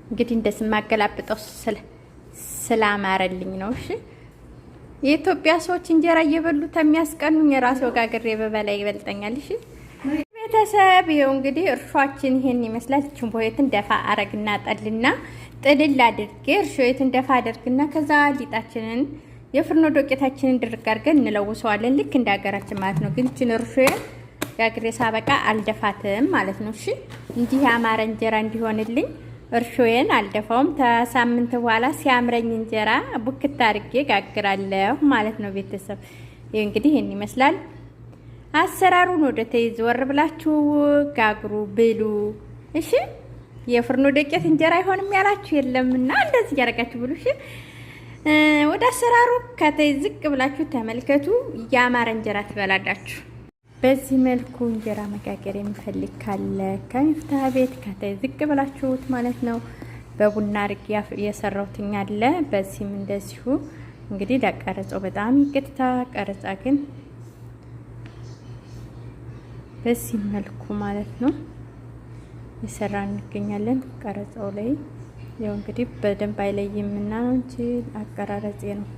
እንግዲህ እንደስማገላብጠው ስላማረልኝ ነው። እሺ የኢትዮጵያ ሰዎች እንጀራ እየበሉ ተሚያስቀኑኝ የራሴው ጋግሬ በበላ ይበልጠኛል። እሺ ቤተሰብ ይሄው እንግዲህ እርሾአችን ይሄን ይመስላል። እቺን ቦየትን ደፋ አረግና ጠልና ጥልል አድርጌ እርሾየትን ደፋ አድርግና ከዛ ሊጣችንን የፍርኖ ዶቄታችንን ድርቅ አድርገን እንለውሰዋለን። ልክ እንደ ሀገራችን ማለት ነው። ግን እቺን እርሾዬን ጋግሬ ሳበቃ አልደፋትም ማለት ነው። እሺ እንዲህ ያማረ እንጀራ እንዲሆንልኝ እርሾዬን አልደፋውም። ከሳምንት በኋላ ሲያምረኝ እንጀራ ቡክት አድርጌ ጋግራለሁ ማለት ነው። ቤተሰብ ይሄ እንግዲህ ይሄን ይመስላል። አሰራሩን ወደ ተይዝ ወር ብላችሁ ጋግሩ ብሉ። እሺ የፍርኖ ዱቄት እንጀራ አይሆንም ያላችሁ የለምና እንደዚህ ያረጋችሁ ብሉ። እሺ ወደ አሰራሩ ከተይዝ ዝቅ ብላችሁ ተመልከቱ። ያማረ እንጀራ ትበላላችሁ። በዚህ መልኩ እንጀራ መጋገር የሚፈልግ ካለ ከሚፍታህ ቤት ከተይዝ ዝቅ ብላችሁት ማለት ነው። በቡና አርግ የሰራውትኝ አለ። በዚህም እንደዚሁ እንግዲህ ለቀረጻው በጣም ይቅርታ። ቀረጻ ግን በዚህ መልኩ ማለት ነው የሰራ እንገኛለን። ቀረጻው ላይ ያው እንግዲህ በደንብ አይለይምና ነው እንጂ አቀራረጼ ነው።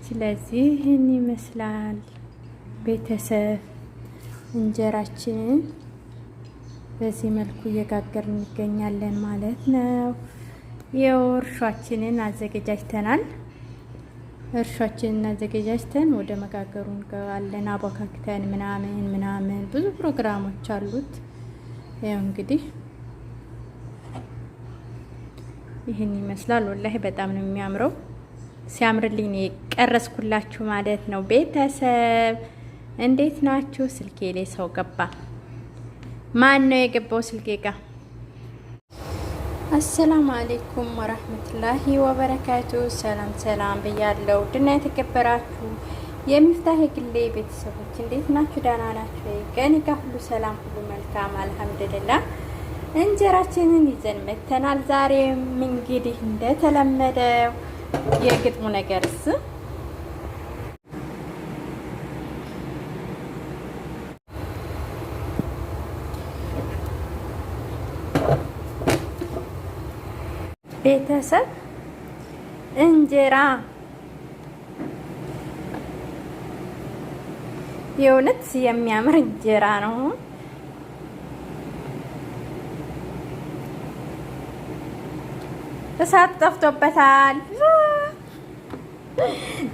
ስለዚህ ይህን ይመስላል ቤተሰብ። እንጀራችንን በዚህ መልኩ እየጋገርን እንገኛለን ማለት ነው። ያው እርሾአችንን አዘገጃጅተናል። እርሾአችንን አዘገጃጅተን ወደ መጋገሩ እንገባለን። አቦካክተን ምናምን ብዙ ፕሮግራሞች አሉት። ያው እንግዲህ ይህን ይመስላል። ወላሂ በጣም ነው የሚያምረው። ሲያምርልኝ ነው የቀረስኩላችሁ ማለት ነው። ቤተሰብ እንዴት ናችሁ? ስልኬ ላይ ሰው ገባ። ማን ነው የገባው ስልኬ ጋር? አሰላሙ አለይኩም ወራህመቱላሂ ወበረካቱ። ሰላም ብያለሁ። ድና የተከበራችሁ የሚፍታህ ግሌ ቤተሰቦች እንዴት ናችሁ? ደህና ናችሁ? ከኔ ጋር ሁሉ ሰላም፣ ሁሉ መልካም አልሐምዱሊላህ። እንጀራችንን ይዘን መተናል። ዛሬም እንግዲህ እንደተለመደው የግጥሙ ነገርስ ቤተሰብ እንጀራ የእውነት የሚያምር እንጀራ ነው። እሳት ጠፍቶበታል።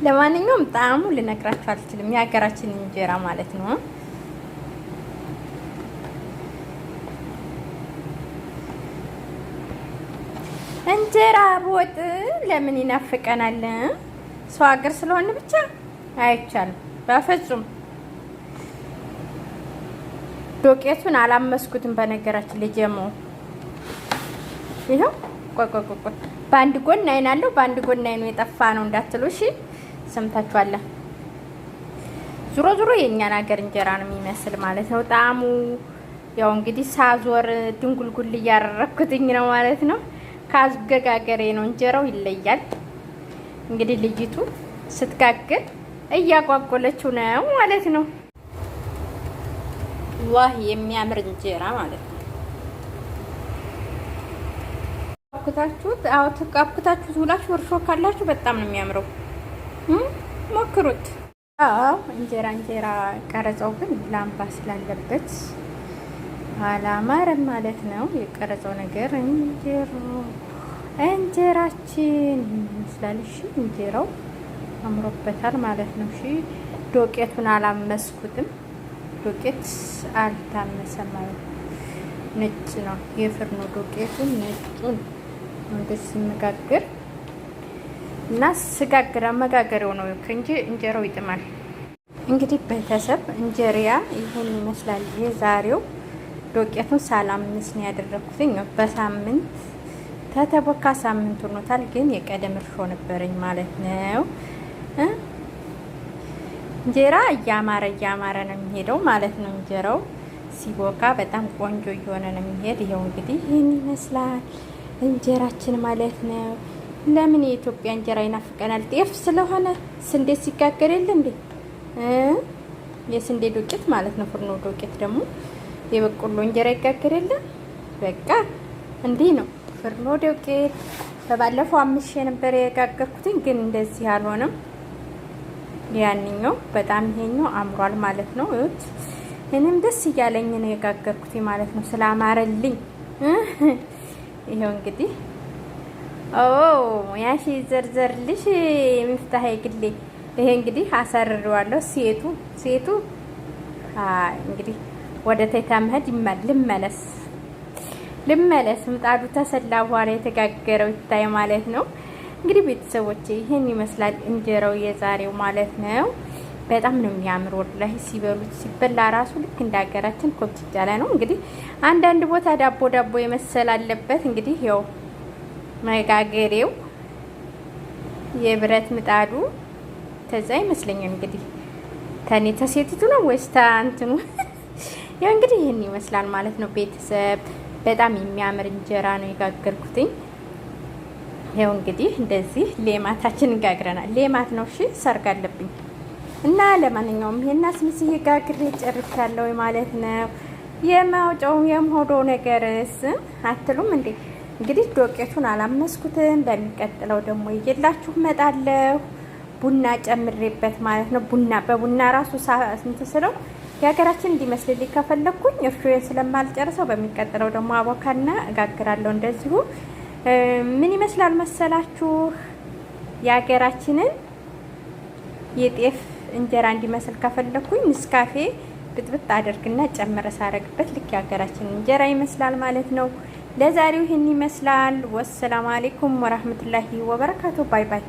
ለማንኛውም ጣዕሙ ልነግራችሁ አልችልም። የሀገራችን እንጀራ ማለት ነው። እንጀራ በወጥ ለምን ይናፍቀናል? ሰው ሀገር ስለሆነ ብቻ አይቻልም በፍጹም። ዶቄቱን አላመስኩትም በነገራችን ላይ ጀመው ይሄው ቆይ በአንድ ጎን አይን አለው፣ በአንድ ጎን አይኑ የጠፋ ነው እንዳትሉ እሺ። ሰምታችኋል። ዙሮ የኛን ሀገር እንጀራ ነው የሚመስል ማለት ነው። ጣዕሙ ያው እንግዲህ ሳዞር ድንጉልጉል እያረረኩትኝ ነው ማለት ነው። ካዝገጋገሬ ነው እንጀራው ይለያል። እንግዲህ ልጅቱ ስትጋግር እያጓጎለችው ነው ማለት ነው። ዋህ የሚያምር እንጀራ ማለት ነው። አብኩታችሁት ሁላችሁ እርሾ ካላችሁ በጣም ነው የሚያምረው። ሞክሩት። እንጀራ ቀረጸው ግን ላምባ ስላለበት አላማረም ማለት ነው። የቀረጸው ነገር እንጀራችን ይመስላል። እሺ እንጀራው አምሮበታል ማለት ነው። እሺ ዶቄቱን አላመስኩትም። ዶቄት አልታመሰም ማለት ነው። ነጭ ነው የፍርኖ ዶቄቱን ነጩን እንደዚህ መጋገር እና ስጋግር አመጋገሪው ነው እንጂ እንጀራው ይጥማል። እንግዲህ ቤተሰብ እንጀሪያ ይሄን ይመስላል። ይሄ ዛሬው ዶቄቱን ሳላምስ ነው ያደረኩትኝ። በሳምንት ተተቦካ ሳምንት ሆኖታል፣ ግን የቀደም እርሾ ነበረኝ ማለት ነው። እንጀራ እያማረ ነው የሚሄደው ማለት ነው። እንጀራው ሲቦካ በጣም ቆንጆ እየሆነ ነው የሚሄድ። ይሄው እንግዲህ ይሄን ይመስላል እንጀራችን ማለት ነው። ለምን የኢትዮጵያ እንጀራ ይናፍቀናል? ጤፍ ስለሆነ ስንዴ ሲጋገር የለ እንዴ? የስንዴ ዱቄት ማለት ነው። ፍርኖ ዱቄት ደግሞ የበቆሎ እንጀራ ይጋገር የለ? በቃ እንዲህ ነው ፍርኖ ዱቄት። በባለፈው 5 ነበር የጋገርኩትኝ፣ ግን እንደዚህ አልሆነም። ያንኛው በጣም ይሄኛው አምሯል ማለት ነው። እዩት። እኔም ደስ እያለኝ ነው የጋገርኩትኝ ማለት ነው ስላማረልኝ። ይሄው እንግዲህ ያሺ ዘርዘርልሽ ሚፍታህ ግሌ። ይሄ እንግዲህ አሰርረዋለሁ። ሴቱ እንግዲህ ወደ ተይታ መሄድ ልመለስ። ምጣዱ ተሰላ በኋላ የተጋገረው ይታይ ማለት ነው። እንግዲህ ቤተሰቦቼ ይሄን ይመስላል እንጀራው የዛሬው ማለት ነው። በጣም ነው የሚያምር ወላሂ። ሲበሉት ሲበላ ራሱ ልክ እንደ ሀገራችን ኮብት ያለ ነው። እንግዲህ አንዳንድ ቦታ ዳቦ የመሰል አለበት። እንግዲህ ያው መጋገሬው የብረት ምጣዱ ተዛ ይመስለኛል። እንግዲህ ተኔ ተሴቲቱ ነው ወይስ ታንትኑ? ያው እንግዲህ ይሄን ይመስላል ማለት ነው ቤተሰብ። በጣም የሚያምር እንጀራ ነው የጋገርኩትኝ። ያው እንግዲህ እንደዚህ ሌማታችንን ጋግረናል። ሌማት ነው እሺ፣ ሰርግ አለብኝ እና ለማንኛውም ይሄን አስመስዬ ጋግሬ ጨርሻለሁ ማለት ነው። የማውጫው የምሆዶ ነገርስ አትሉም እንዴ? እንግዲህ ዶቄቱን አላመስኩትም። በሚቀጥለው ደግሞ ይዤላችሁ እመጣለሁ። ቡና ጨምሬበት ማለት ነው። በቡና ራሱ ስንት ስለው የሀገራችን እንዲመስልልኝ ከፈለኩኝ እርሾዬን ስለማልጨርሰው በሚቀጥለው ደግሞ አቦካና እጋግራለሁ። እንደዚሁ ምን ይመስላል መሰላችሁ? የሀገራችንን የጤፍ እንጀራ እንዲመስል ከፈለኩኝ ንስካፌ ብጥብጥ አድርግና ጨምረ ሳረግበት ልክ የሀገራችን እንጀራ ይመስላል ማለት ነው። ለዛሬው ይህን ይመስላል። ወሰላሙ አለይኩም ወራህመቱላሂ ወበረካቱ። ባይ ባይ።